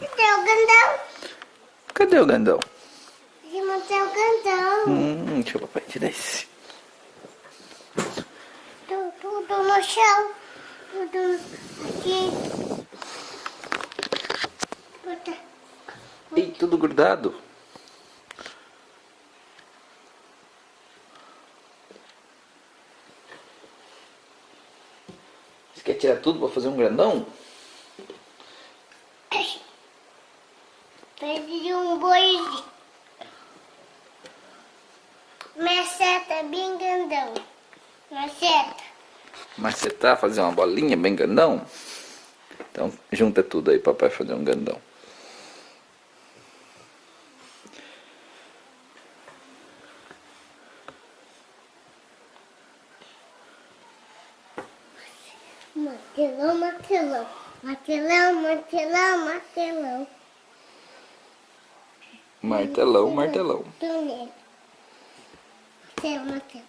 Cadê o grandão? Cadê o grandão? Aqui não tem o grandão. Deixa o papai tirar esse. Tudo no chão. Tudo aqui. Ih, tudo grudado. Você quer tirar tudo pra fazer um grandão? Perdi um boi. Minha seta é bem grandão. Minha seta. Mas você tá fazer uma bolinha bem grandão? Então junta tudo aí, papai fazer um grandão. Martelão, martelão. Martelão, martelão, martelão. Martelão, martelão. Martelo, martelo.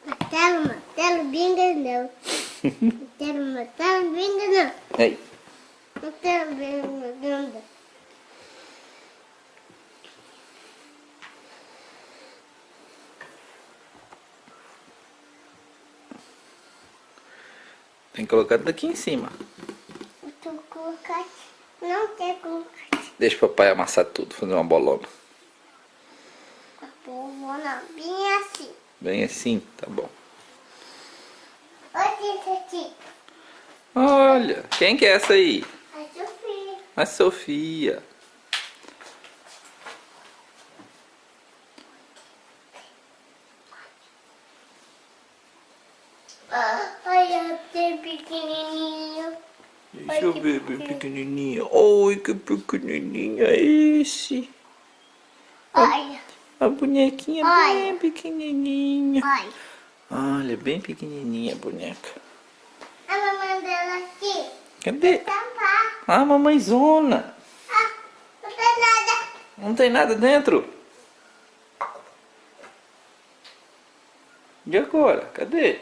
Martelo, martelo, bem grandão. Martelo, martelo, bem grandão. Ei, Martelo, bem grandão. tem que colocar daqui em cima. Eu tô colocando. Não tem colocado. Deixa o papai amassar tudo, fazer uma bolona. A polvona bem assim. Bem assim, tá bom. Olha isso aqui. Olha, quem que é essa aí? A Sofia. A Sofia. Olha, tem pequenininho. Deixa eu ver, bem pequenininha. Oi, que pequenininho é esse? Olha, A bonequinha Olha. bem pequenininha. olha. Olha, bem pequenininha a boneca. A mamãe dela aqui. Cadê? Tampar. Ah, mamãezona. Ah, não tem nada. Não tem nada dentro? E agora? Cadê?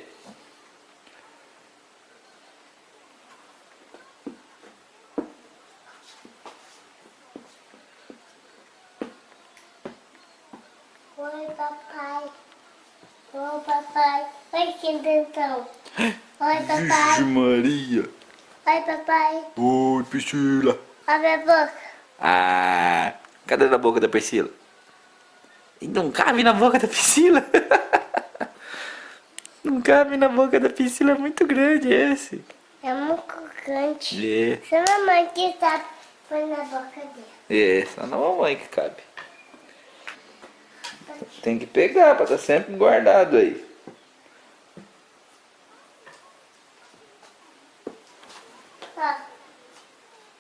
Oi, papai. Oi, papai. Oi, que dentão. Oi, papai. Maria. Oi, papai. Oi, Priscila. Abre a boca. Ah, cadê a boca da Priscila? E não cabe na boca da Priscila. Não cabe na boca da Priscila, é muito grande esse. É muito crocante. É, Se a mamãe que tá põe na boca dele. só na mamãe que cabe. Tem que pegar pra estar sempre guardado aí. Ó,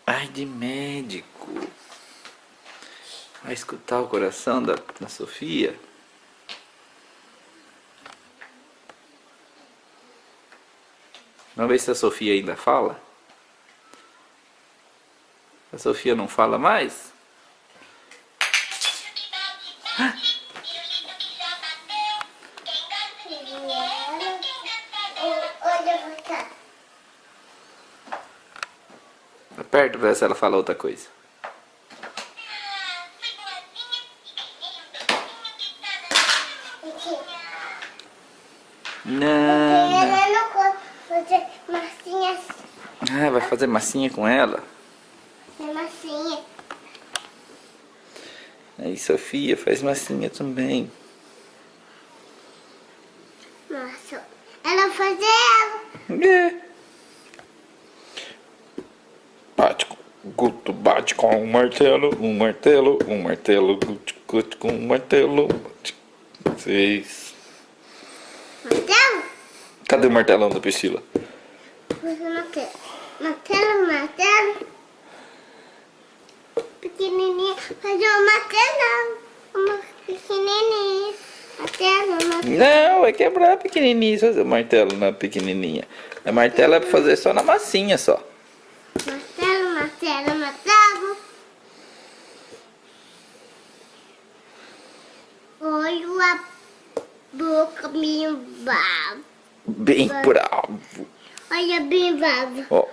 Ai, de médico. Vai escutar o coração da Sofia? Vamos ver se a Sofia ainda fala. A Sofia não fala mais? olha pra cá. Aperta pra ver se ela fala outra coisa. Aqui. Não, não. Ela não come. Fazer massinha. Ah, vai fazer massinha com ela? Fazer massinha. Aí, Sofia, faz massinha também. Nossa. Ela fazer ela. É. Guto bate com um martelo, Guto com um martelo. 6. Martelo? Cadê o martelão da Priscila? Você não quer. Martelo, martelo. Pequenininha. Fazer um martelão. Uma pequenininha. Martelo, martelo. Não, vai quebrar pequenininho, fazer o martelo na pequenininha. A martelo é pra fazer só na massinha só. Martelo, martelo, martelo. Olha a boca bem brava. Bem bravo. Olha bem brava. Ó,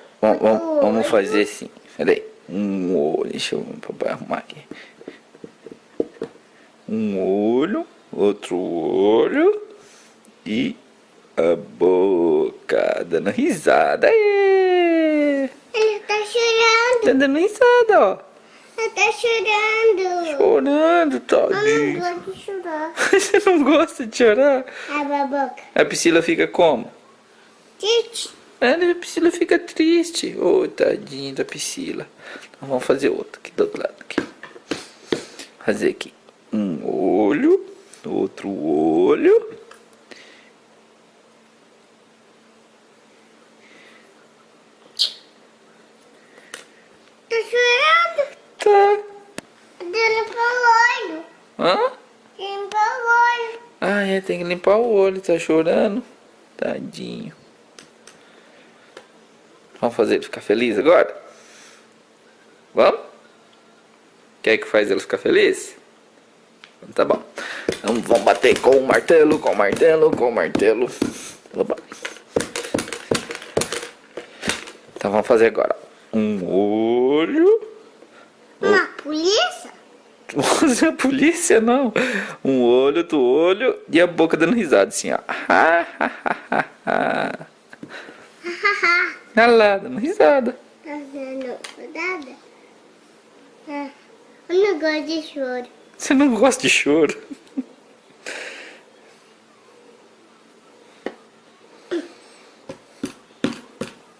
vamos fazer assim. Peraí. Um olho, deixa eu papai arrumar aqui. Um olho, outro olho e a boca dando risada. Aê! Ele tá chorando. Tá dando risada, ó. Ele tá chorando. Chorando, Eu tadinho. não gosto de chorar. Você não gosta de chorar? Abre a boca. A Priscila fica como? Tite. A Priscila fica triste. Ô, tadinho da Priscila. Então, vamos fazer outro aqui do outro lado. Aqui. Fazer aqui. Um olho, outro olho. Tá chorando. Tá. Limpar o olho. Hã? Limpar o olho. Ah, é, tem que limpar o olho, tá chorando. Tadinho. Vamos fazer ele ficar feliz agora? Vamos? Quer que faz ele ficar feliz? Então, tá bom. Então vamos bater com o martelo, com o martelo, com o martelo. Opa. Então vamos fazer agora. Um olho. Uma polícia? Você é a polícia, não. Um olho, outro olho e a boca dando risada assim, ó. Olha lá, dando risada. Tá dando cuidado? Eu não gosto de choro. Você não gosta de choro?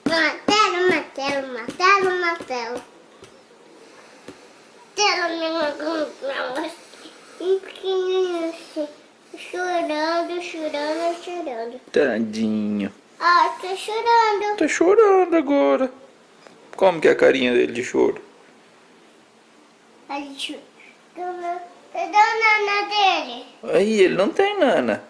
Martelo, martelo, martelo, martelo. Um pequenininho assim. Chorando, chorando, chorando. Tadinho. Ah, tô chorando. Tá chorando agora. Como que é a carinha dele de choro? Cadê a nana dele? Aí, ele não tem nana.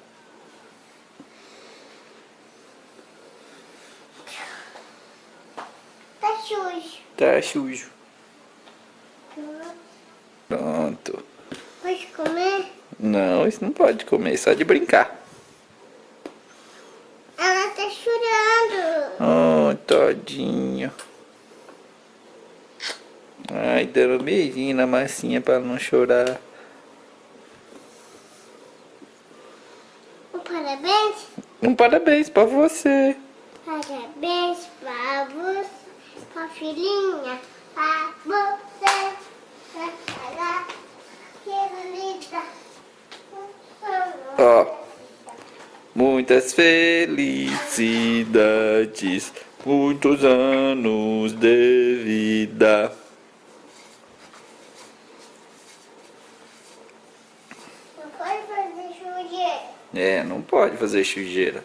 Tá sujo. Tá sujo. Pronto. Pode comer? Não, isso não pode comer, só de brincar. Ela tá chorando. Oh, tadinho. Ai, dando um beijinho na massinha pra ela não chorar. Parabéns. Um parabéns pra você. Parabéns pra você, pra filhinha, pra você. Pra que linda. Ó. Muitas felicidades, muitos anos de vida. Não pode fazer sujeira. É, não pode fazer sujeira.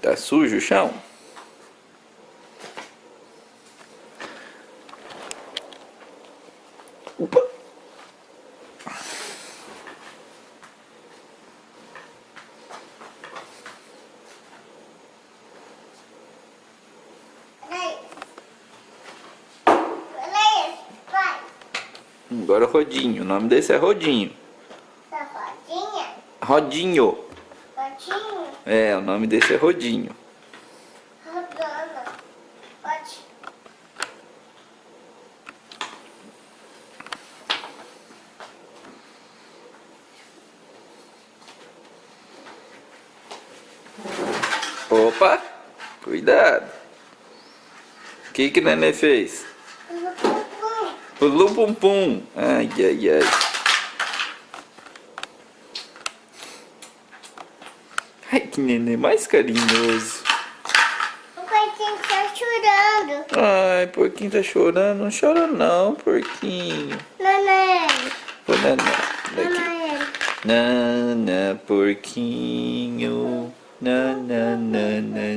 Tá sujo o chão? Opa! Peraí. Peraí, pai. Agora Rodinho. O nome desse é Rodinho. Tá rodinha? Rodinho. Rodinho? É, o nome desse é Rodinho. Rodando. Pode. Opa! Cuidado. O que o neném fez? Pulou pum pum. Ai, ai, ai. Ai, que neném mais carinhoso. O porquinho tá chorando. Ai, porquinho tá chorando. Não chora não, porquinho. Nanã. Ô, Naná, daqui. Nanã. Nana, porquinho. Nananana.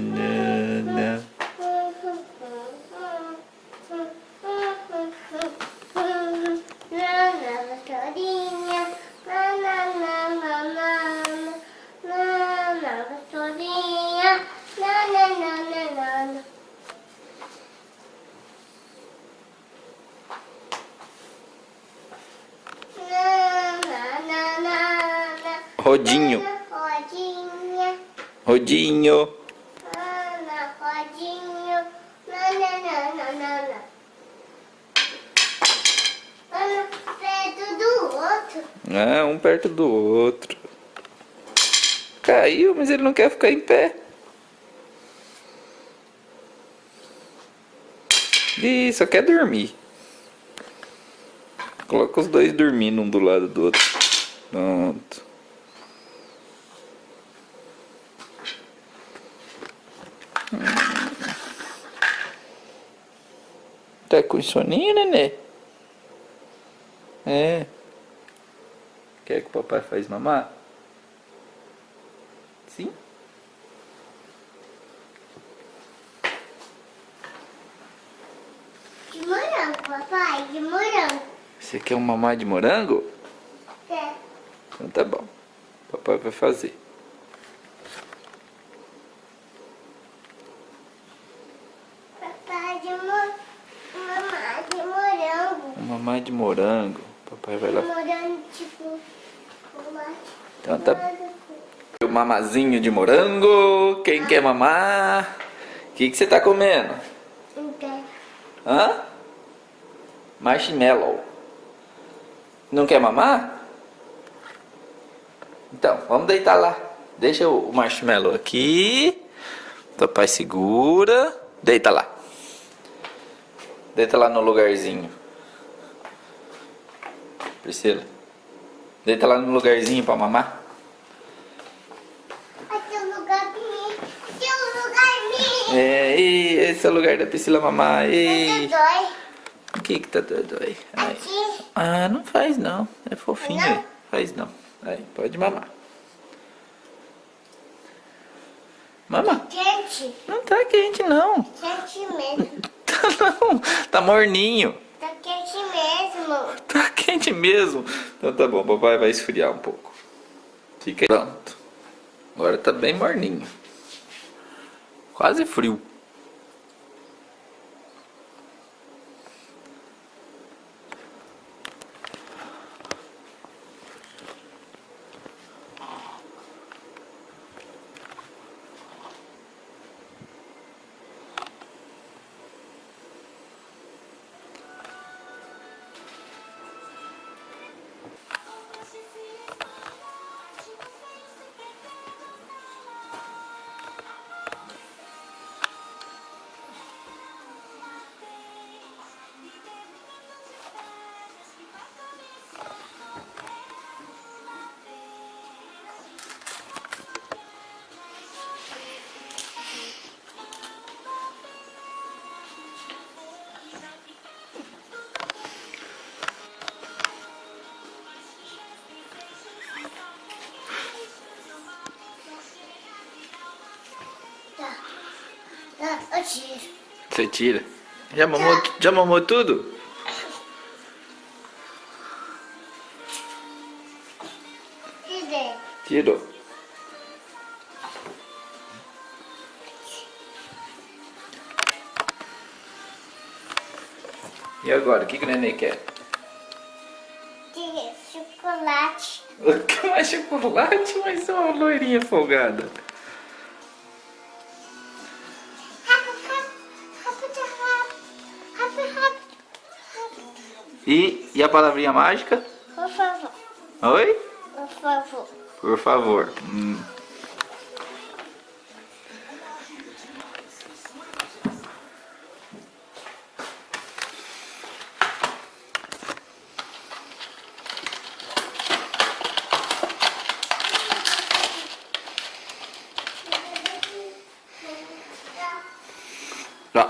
Rodinho. Rodinha. Rodinho. Ana, rodinho. Nananana. Ana, perto do outro. Ah, um perto do outro. Caiu, mas ele não quer ficar em pé. Ih, só quer dormir. Coloca os dois dormindo um do lado do outro. Pronto. Tá com soninho, nenê? É. Quer que o papai faz mamar? Sim? De morango, papai, de morango. Você quer um mamar de morango? É. Então tá bom. Papai vai fazer. Papai, mamãe, de morango. Um mamar de morango. Papai vai lá. Morango, tipo, tomate. Então tá bom. O mamazinho de morango. Quem quer mamar? O que você tá comendo? Então, Hã? Marshmallow. Não quer mamar? Então, vamos deitar lá. Deixa o marshmallow aqui. Papai segura. Deita lá. Deita lá no lugarzinho. Priscila. Deita lá no lugarzinho pra mamar. aqui é o lugar de mim. Aqui é o lugar de mim. Esse é o lugar da Priscila mamar. Ei. Dói. O que tá doido aí? Ai. Aqui. Ah, não faz não. É fofinho Não? aí. Faz não. Aí, pode mamar. Mama. Quente. Não tá quente não. Quente mesmo. Tá não. Tá morninho. Tá quente mesmo. Tá quente mesmo. Então tá bom, papai vai esfriar um pouco. Fica aí. Pronto. Agora tá bem morninho. Quase frio. Eu tiro. Você tira. Já mamou tudo? Tirei. Tirou. E agora, o que o neném quer? Tirei chocolate. Mais chocolate, mas é uma loirinha folgada. E a palavrinha mágica? Por favor. Oi? Por favor. Por favor. Ó,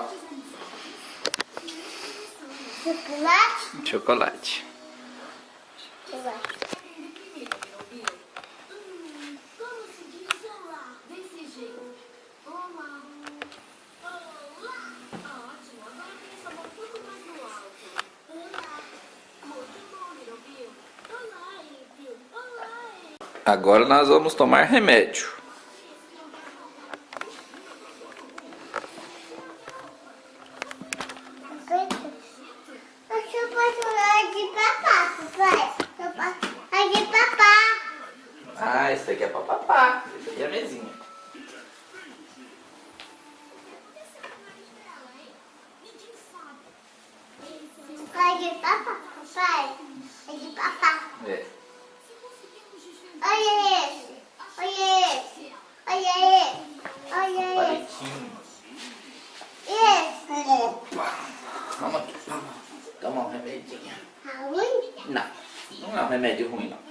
Chocolate? chocolate. Chocolate. Agora nós vamos tomar remédio. Eu posso falar de papá, papai. Eu posso falar de papá. Ah, essa aqui é pra papá. Essa aqui é a mesinha. Pai de papá, papai. É de papá. É. Olha esse. Olha esse. Olha esse. Olha esse. Palitinho. Esse. Opa! Vamos aqui. Toma um remedinho. Tá ruim? Não, não é um remédio ruim, não.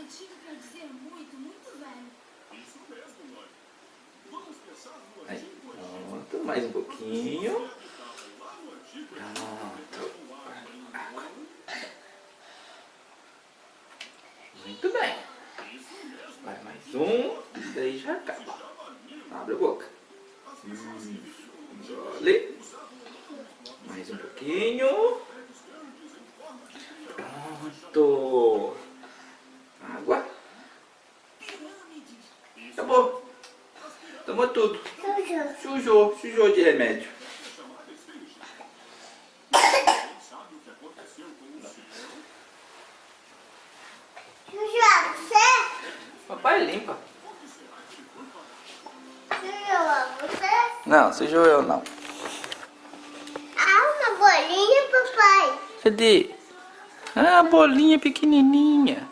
Aí, pronto, mais um pouquinho. Pronto. Água. Muito bem. Vai mais um, daí já acaba. Abre a boca. Engole. Mais um pouquinho. Pronto. Água. Acabou. Tomou tudo. Sujou de remédio. Sujou você? Papai limpa. Sujou você? Não, sujou eu não. Ah, uma bolinha, papai. Cadê? Ah, bolinha pequenininha.